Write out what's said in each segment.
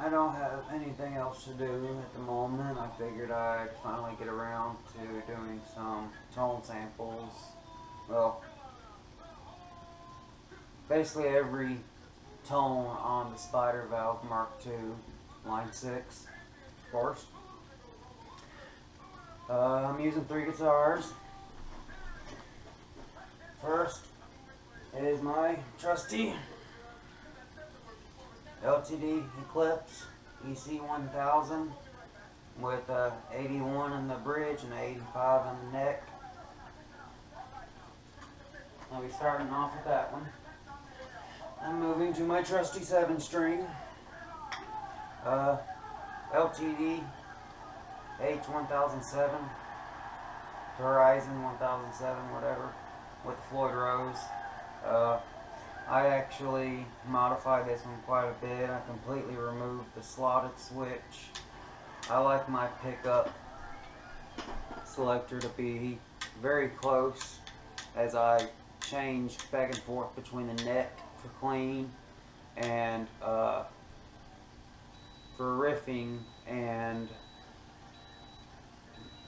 I don't have anything else to do at the moment. I figured I'd finally get around to doing some tone samples. Well, basically every tone on the Spider Valve Mark II line 6, of course. I'm using 3 guitars. First is my trusty LTD Eclipse EC1000 with 81 in the bridge and 85 in the neck. I'll be starting off with that one. I'm moving to my trusty 7-string LTD H1007, Horizon 1007, whatever, with Floyd Rose. I actually modified this one quite a bit. I completely removed the slotted switch. I like my pickup selector to be very close as I change back and forth between the neck for clean and for riffing and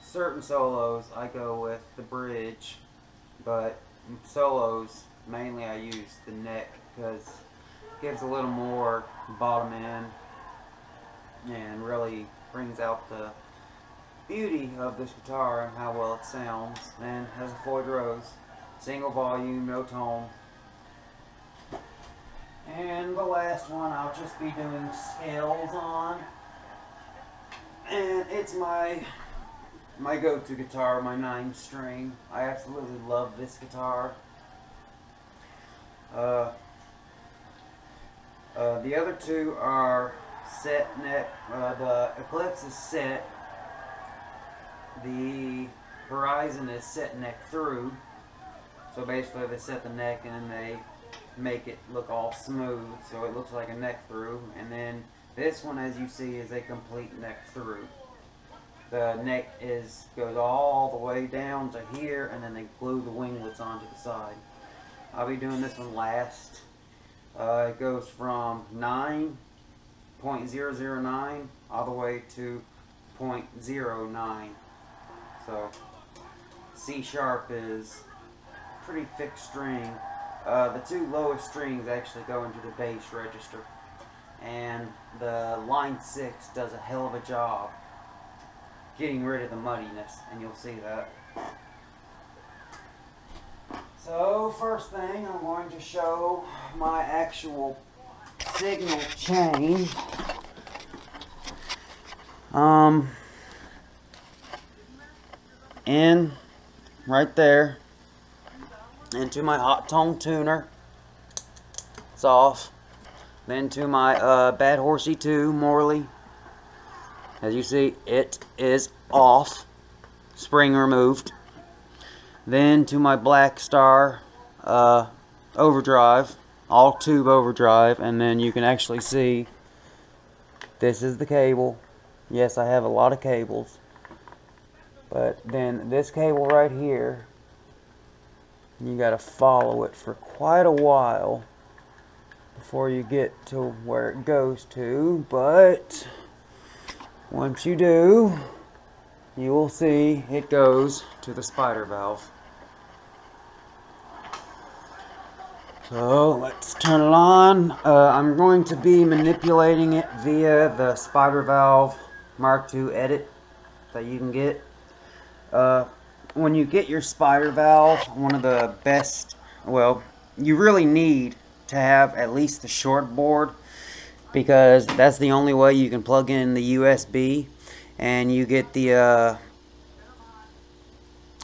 certain solos I go with the bridge, but solos mainly I use the neck because it gives a little more bottom end and really brings out the beauty of this guitar and how well it sounds. And has a Floyd Rose, single volume, no tone. And the last one I'll just be doing scales on, and it's my go-to guitar, my 9-string. I absolutely love this guitar. The other two are set neck. The Eclipse is set. The Horizon is set neck through. So basically they set the neck and then they make it look all smooth so it looks like a neck through. And then this one, as you see, is a complete neck through. The neck goes all the way down to here, and then they glue the winglets onto the side. I'll be doing this one last. It goes from 9.009 all the way to 0.09. So C sharp is pretty thick string. The two lowest strings actually go into the bass register, and the line 6 does a hell of a job getting rid of the muddiness, and you'll see that. So first thing, I'm going to show my actual signal chain. In right there into my hot tone tuner. It's off. Then to my Bad Horsey 2 Morley. As you see, it is off. Spring removed. Then to my Black Star overdrive, all tube overdrive, and then you can actually see this is the cable. Yes, I have a lot of cables, but then this cable right here, you got to follow it for quite a while before you get to where it goes to, but once you do, you will see it goes to the Spider Valve. So let's turn it on. I'm going to be manipulating it via the Spider Valve Mark II edit that you can get. When you get your Spider Valve, one of the best, well, you really need to have at least the short board, because that's the only way you can plug in the USB, and you get the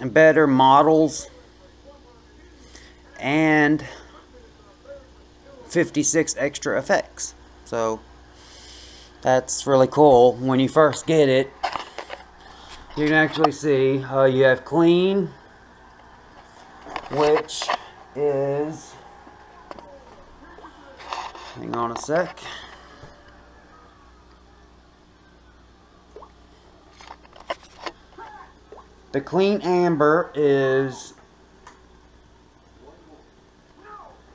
better models and 56 extra effects. So that's really cool. When you first get it, you can actually see you have clean, which is, hang on a sec. The clean amber is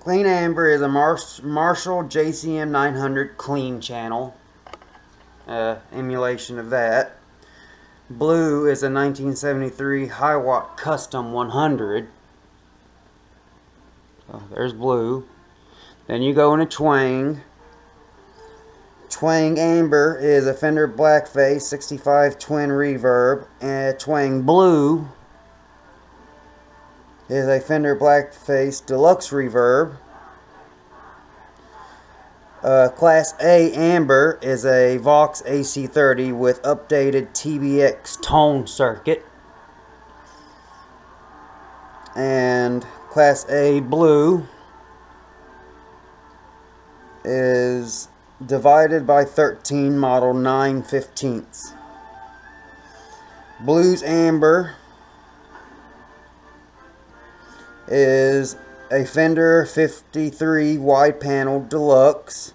a Marshall JCM 900 clean channel. emulation of that. Blue is a 1973 high watt custom 100. So there's blue. Then you go into twang. Twang amber is a Fender Blackface 65 twin reverb, and twang blue is a Fender Blackface deluxe reverb. Class A amber is a Vox AC30 with updated TBX tone circuit. And Class A blue is divided by 13 model 9/15. Blues amber is a Fender 53 wide panel deluxe.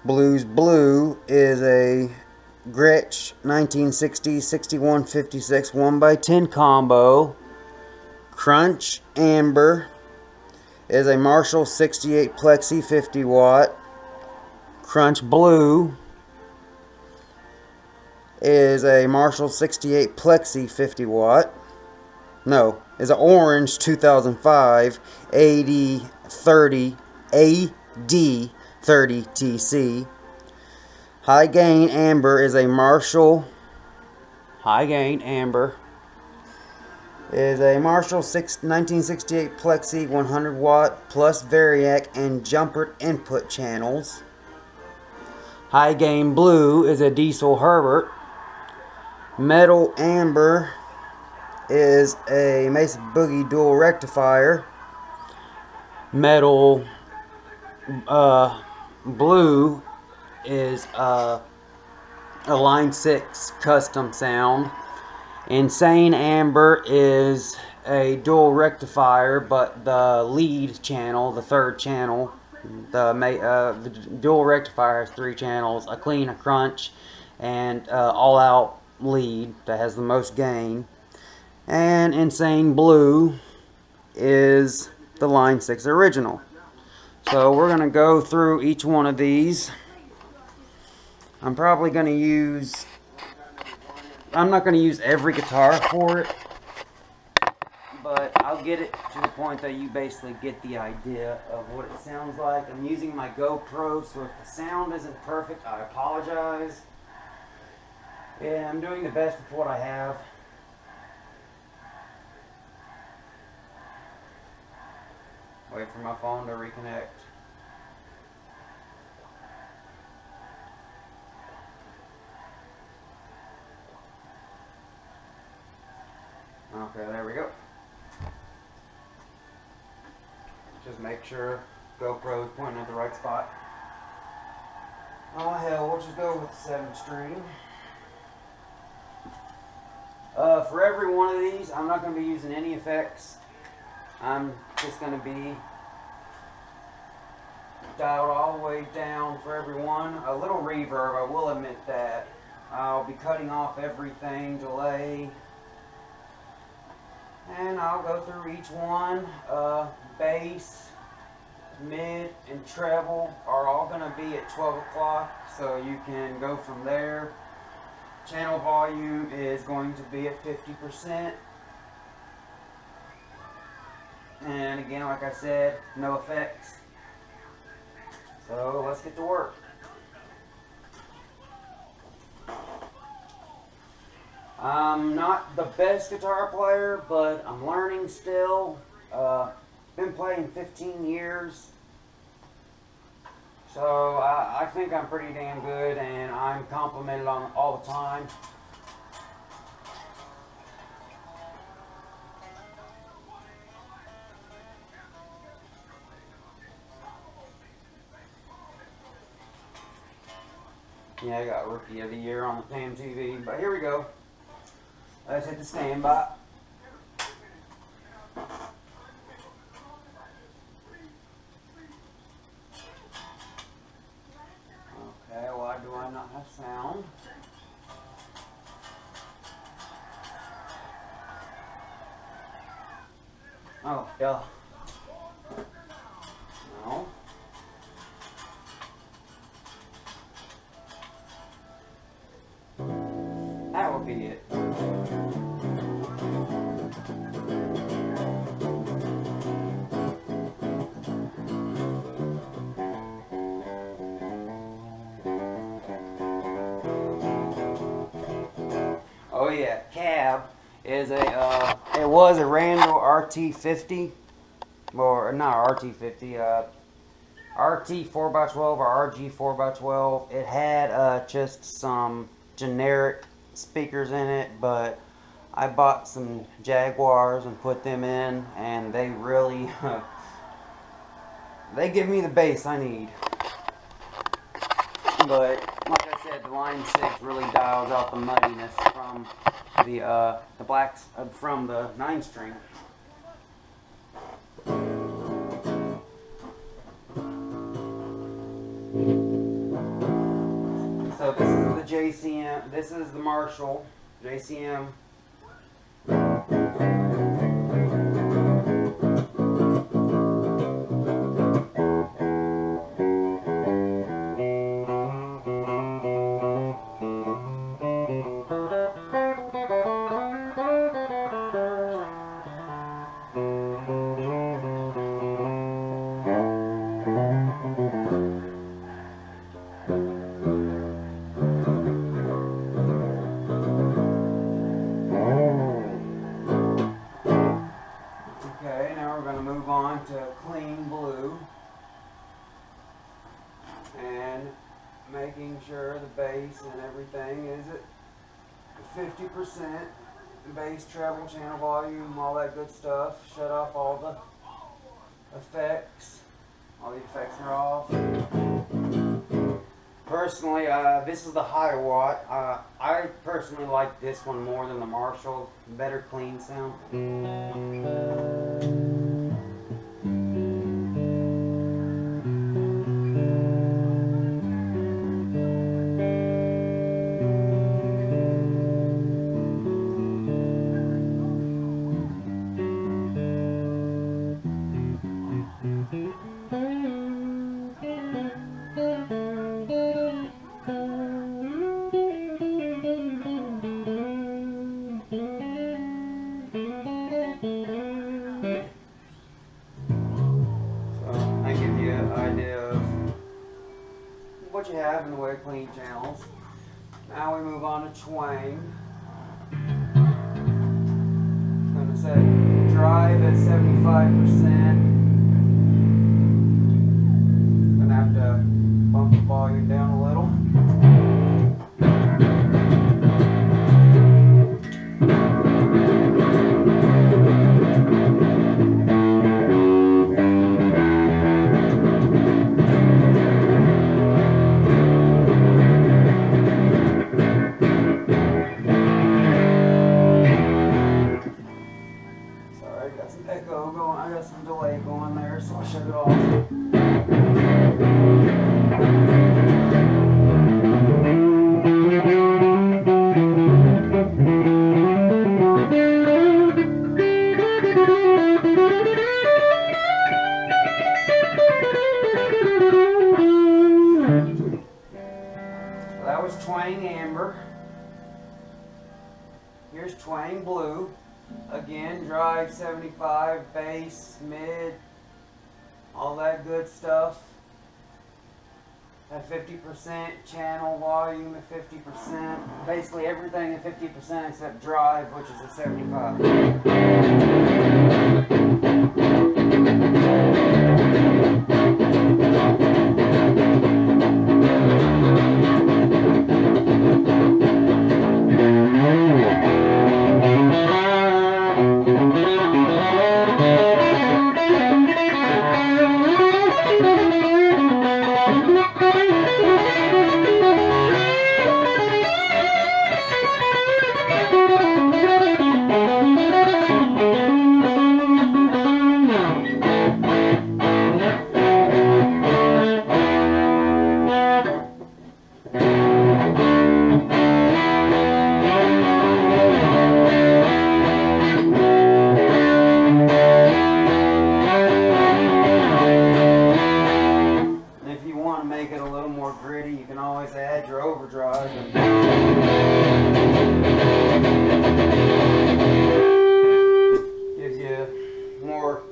Blues blue is a Gretsch 1960 6156 1x10 combo. Crunch amber is a Marshall 68 Plexi 50 watt. Crunch blue is a Marshall 68 Plexi 50 watt. No, is an orange 2005 AD30 TC. High gain amber is a Marshall. High gain amber is a Marshall 1968 Plexi 100 watt plus variac and jumpered input channels. High gain blue is a Diesel Herbert. Metal amber is a Mesa Boogie dual rectifier. Metal blue is a Line 6 custom sound. Insane amber is a dual rectifier, but the lead channel, the third channel, the dual rectifier has 3 channels: a clean, a crunch, and all out lead that has the most gain. And Insane blue is the Line 6 original. So we're going to go through each one of these. I'm probably going to use, I'm not going to use every guitar for it, but I'll get it to the point that you basically get the idea of what it sounds like. I'm using my GoPro, so if the sound isn't perfect, I apologize. Yeah, I'm doing the best with what I have. Wait for my phone to reconnect. Okay, there we go. Just make sure GoPro is pointing at the right spot. Oh hell, we'll just go with the 7 string. For every one of these, I'm not going to be using any effects. I'm just going to be dialed all the way down for every one. A little reverb, I will admit that. I'll be cutting off everything, delay, and I'll go through each one. Bass, mid, and treble are all going to be at 12 o'clock, so you can go from there. Channel volume is going to be at 50%. And again, like I said, no effects. So let's get to work. I'm not the best guitar player, but I'm learning still. Been playing 15 years. So I think I'm pretty damn good, and I'm complimented on all the time. Yeah, I got Rookie of the Year on the PAM TV, but here we go. Let's hit the standby. Okay, why do I not have sound? Oh, duh. No. be it. Oh yeah, cab is a it was a Randall RT50, or not RT50, RT 4x12 or RG 4x12. It had just some generic speakers in it, but I bought some Jaguars and put them in, and they really they give me the bass I need. But like I said, the Line 6 really dials out the muddiness from the blacks from the 9-string. So this is the JCM. This is the Marshall JCM. Okay, now we're going to move on to clean blue and making sure the bass and everything is at 50%. Bass, treble, channel volume, all that good stuff. Shut off all the effects. All the effects are off. Personally, this is the high watt. I personally like this one more than the Marshall. Better clean sound. What you have in the way of clean channels. Now we move on to twang. I'm going to set drive at 75%. Going to have to bump the volume down a little. Echo going, I got some delay going there, so I'll shut it off. So that was twang amber. Here's twang blue. Again, drive 75, bass, mid, all that good stuff at 50%, channel volume at 50%, basically everything at 50% except drive, which is at 75. make it a little more gritty, you can always add your overdrive. Gives you more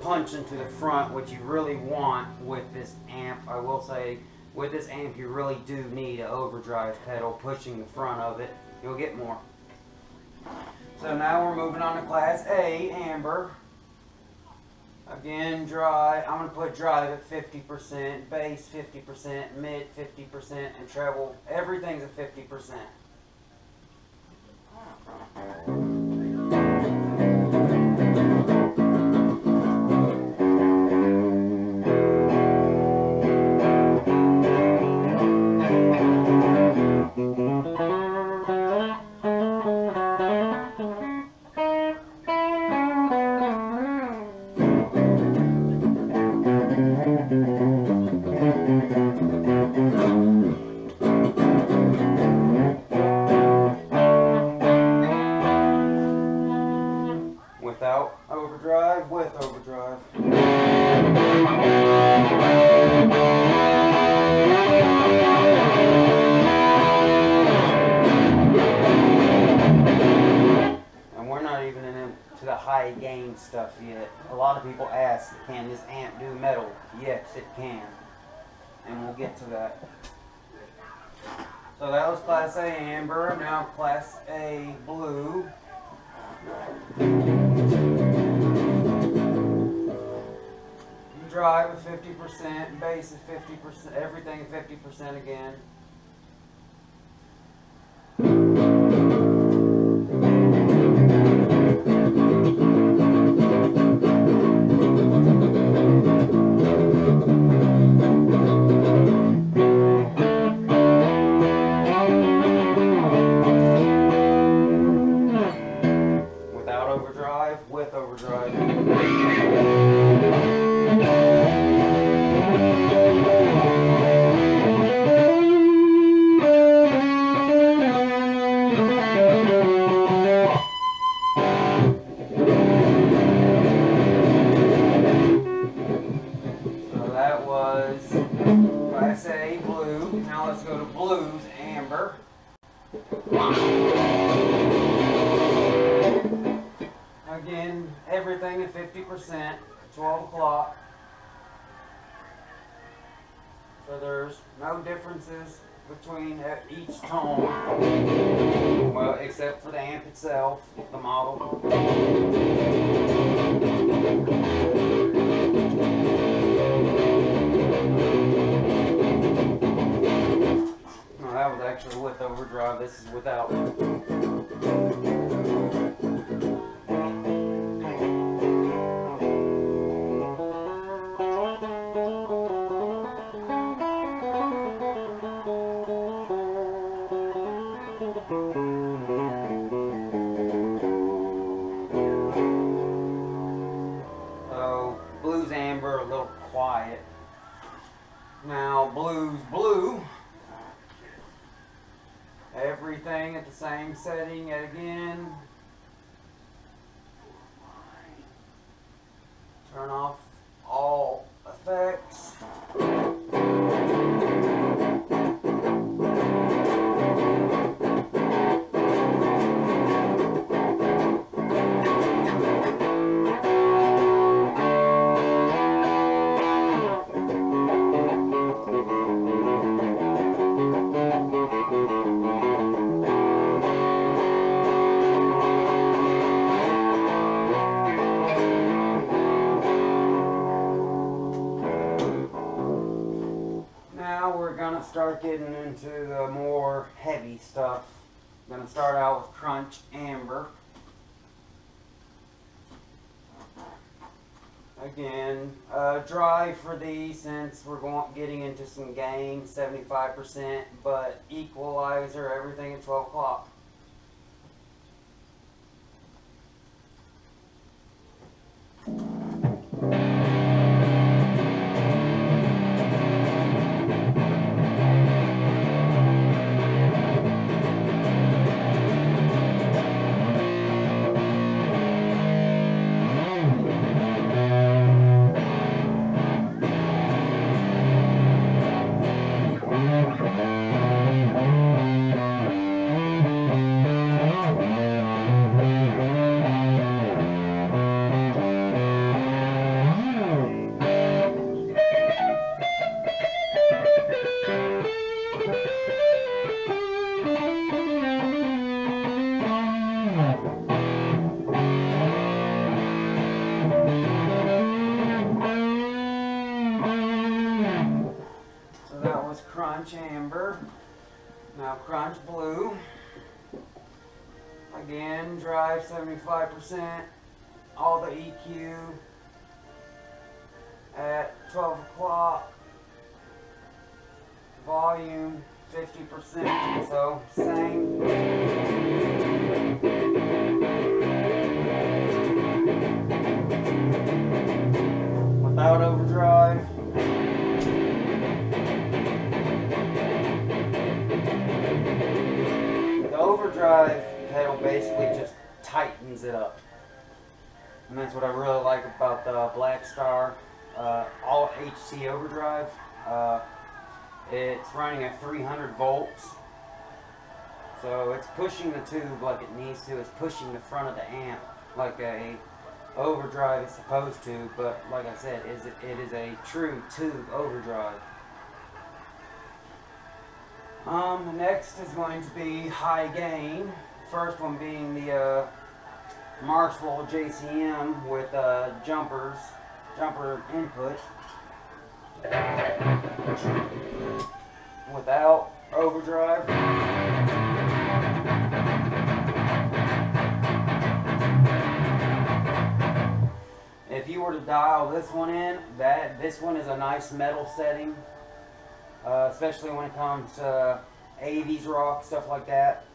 punch into the front, which you really want with this amp. I will say, with this amp, you really do need an overdrive pedal pushing the front of it. You'll get more. So now we're moving on to Class A, amber. Again, drive. I'm going to put drive at 50%, bass 50%, mid 50%, and treble. Everything's at 50%. Without overdrive, with overdrive. And we're not even into the high gain stuff yet. A lot of people ask, can this amp do metal? Yes, it can. And we'll get to that. So that was Class A amber, now Class A blue. Drive at 50%, bass at 50%, everything at 50% again. Without overdrive, with overdrive. Class A blue. Now let's go to blues amber. Again, everything at 50%, 12 o'clock. So there's no differences between each tone. Well, except for the amp itself, the model. That was actually with overdrive. This is without. So blues amber, a little quiet. Now blues blue. Everything at the same setting yet again. Turn off all effects. Start getting into the more heavy stuff. I'm going to start out with crunch amber. Again, drive for these since we're getting into some gain, 75%, but equalizer, everything at 12 o'clock. was crunch amber. Now crunch blue. Again, drive 75%. All the EQ at 12 o'clock. Volume 50%. So same. Without overdrive. The overdrive pedal basically just tightens it up. And that's what I really like about the Black Star all HC overdrive. It's running at 300 volts. So it's pushing the tube like it needs to. It's pushing the front of the amp like a overdrive is supposed to, but like I said, it is a true tube overdrive. Next is going to be high gain. First one being the Marshall JCM with jumper input without overdrive. If you were to dial this one in, this one is a nice metal setting, especially when it comes to 80s rock, stuff like that.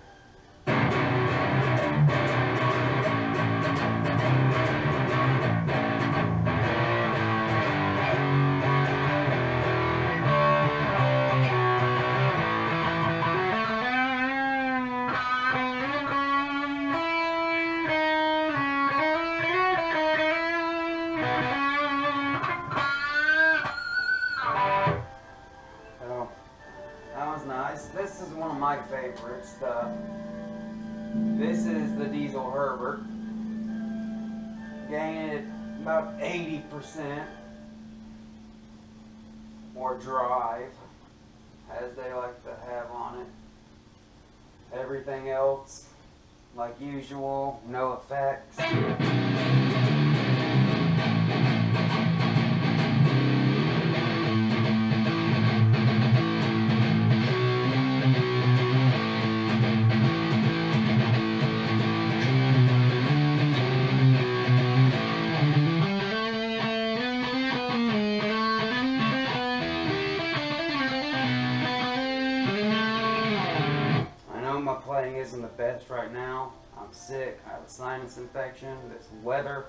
This is one of my favorites. This is the Diesel Herbert. Gained about 80%, or drive, as they like to have on it. Everything else, like usual, no effects. My playing isn't the best right now. I'm sick. I have a sinus infection. This weather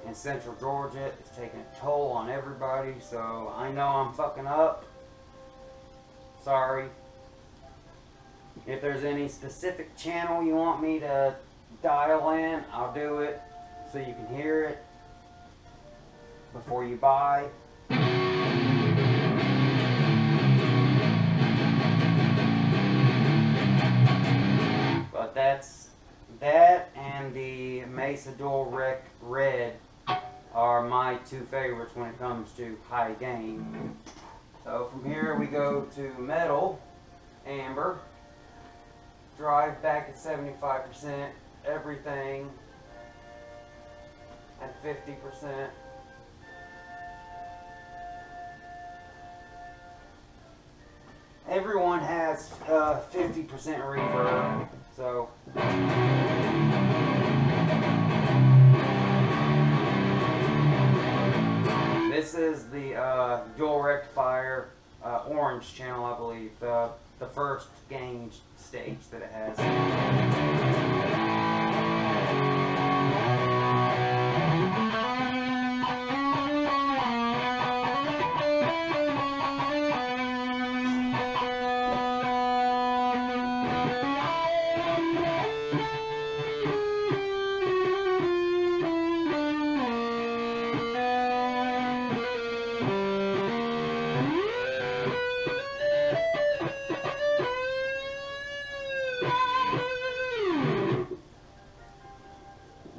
in Central Georgia is taking a toll on everybody, so I know I'm fucking up. Sorry. If there's any specific channel you want me to dial in, I'll do it so you can hear it before you buy. But that and the Mesa Dual Rec Red are my two favorites when it comes to high gain. So from here we go to metal, amber, drive back at 75%, everything at 50%. Everyone has 50% reverb, so this is the dual rectifier orange channel, I believe, the first gain stage that it has.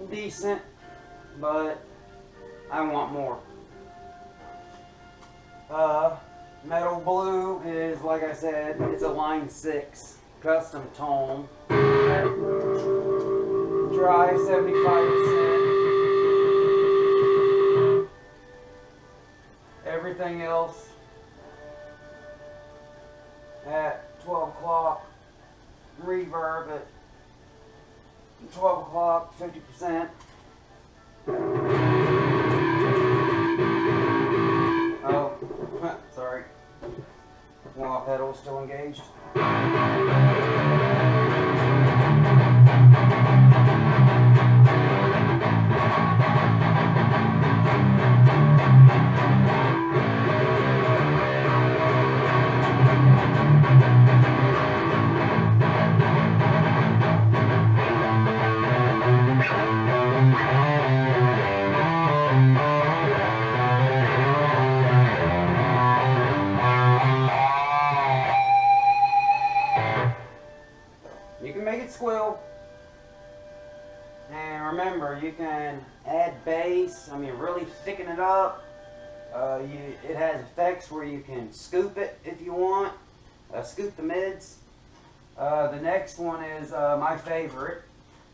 Decent, but I want more. Metal blue is, like I said, it's a line 6 custom tone. Drive 75%. Everything else at 12 o'clock, reverb at 12 o'clock, 50%. Oh, sorry. Wah pedal still engaged. You can make it squeal, and remember, you can add bass. I mean, really thicken it up. It has effects where you can scoop it if you want, scoop the mids. The next one is my favorite.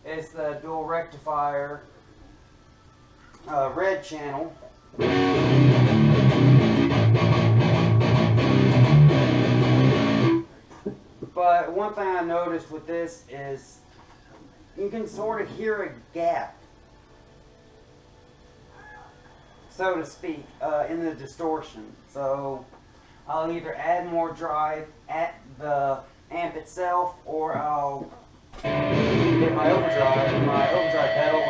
It's the dual rectifier red channel. But one thing I noticed with this is you can sort of hear a gap, so to speak, in the distortion. So I'll either add more drive at the amp itself, or I'll get my overdrive pedal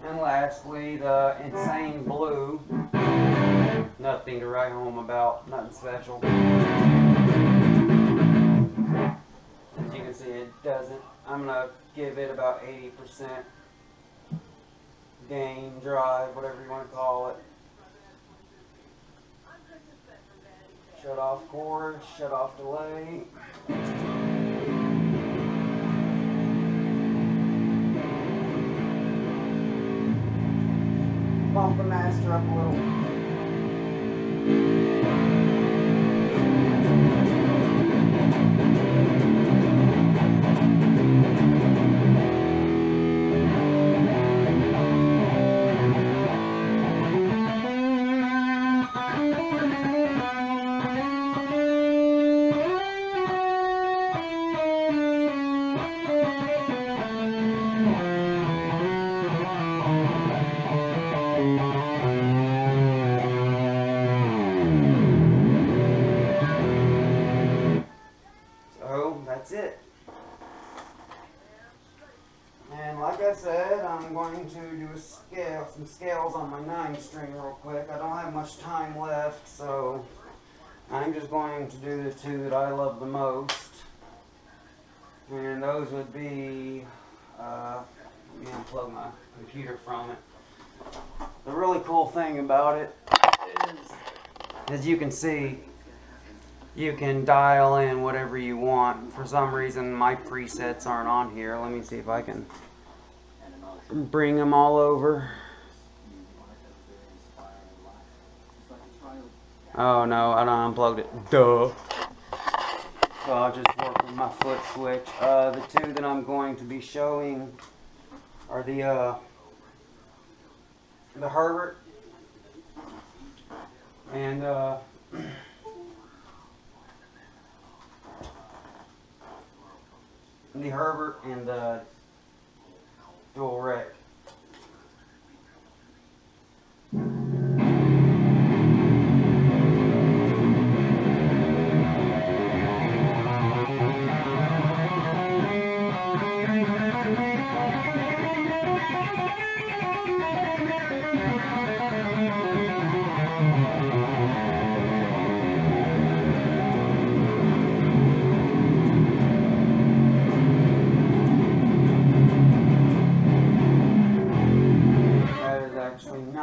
and lastly, the Insane Blue. Nothing to write home about, nothing special. As you can see, it doesn't. I'm going to give it about 80% gain, drive, whatever you want to call it. Shut off chord, shut off delay. Bump the master up a little. That's it. And like I said, I'm going to do some scales on my 9-string real quick. I don't have much time left, so I'm just going to do the two that I love the most. And those would be, let me unplug my computer from it. The really cool thing about it is, as you can see, you can dial in whatever you want. For some reason, my presets aren't on here. Let me see if I can bring them all over. Oh no, I don't unplugged it. Duh. So I'll just work with my foot switch. The two that I'm going to be showing are the Herbert and the dual rec.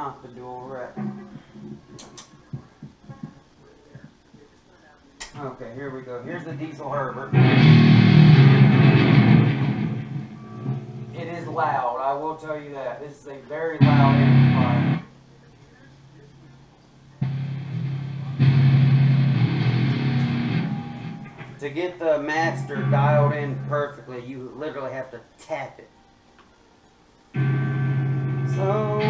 not the dual rep. Okay, here we go. Here's the diesel Herbert. It is loud, I will tell you that. This is a very loud amplifier. To get the master dialed in perfectly, you literally have to tap it. So,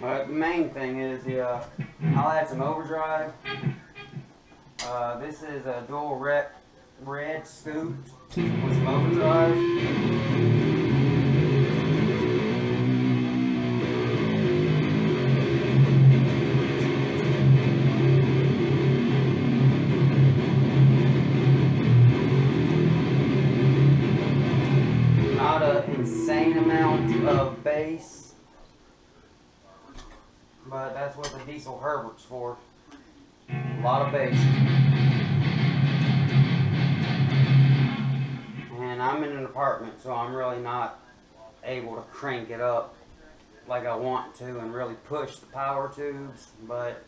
but the main thing is I'll add some overdrive. This is a dual rep red scoop with some overdrive. Not an insane amount of bass, but that's what the diesel Herbert's for. A lot of bass. And I'm in an apartment, so I'm really not able to crank it up like I want to and really push the power tubes, but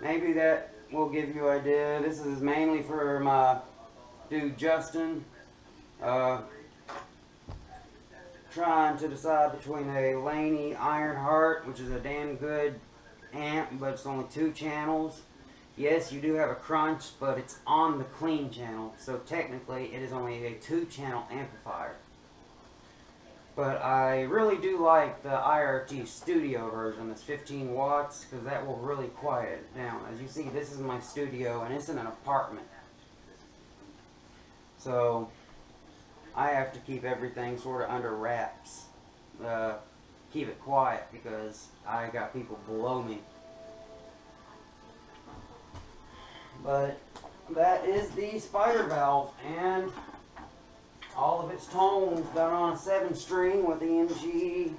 maybe that will give you an idea. This is mainly for my dude Justin. Trying to decide between a Laney Ironheart, which is a damn good amp, but it's only 2 channels. Yes, you do have a crunch, but it's on the clean channel, so technically it is only a 2-channel amplifier. But I really do like the IRT Studio version that's 15 watts, because that will really quiet it down. As you see, this is my studio, and it's in an apartment. So I have to keep everything sort of under wraps. Keep it quiet, because I got people below me. But that is the spider valve, and all of its tones done on a 7-string with the MkII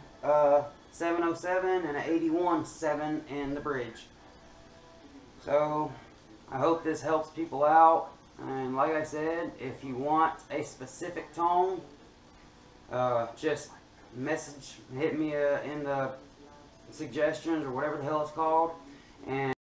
707 and an 81.7 in the bridge. So I hope this helps people out, and like I said, if you want a specific tone, just hit me in the suggestions or whatever the hell it's called, and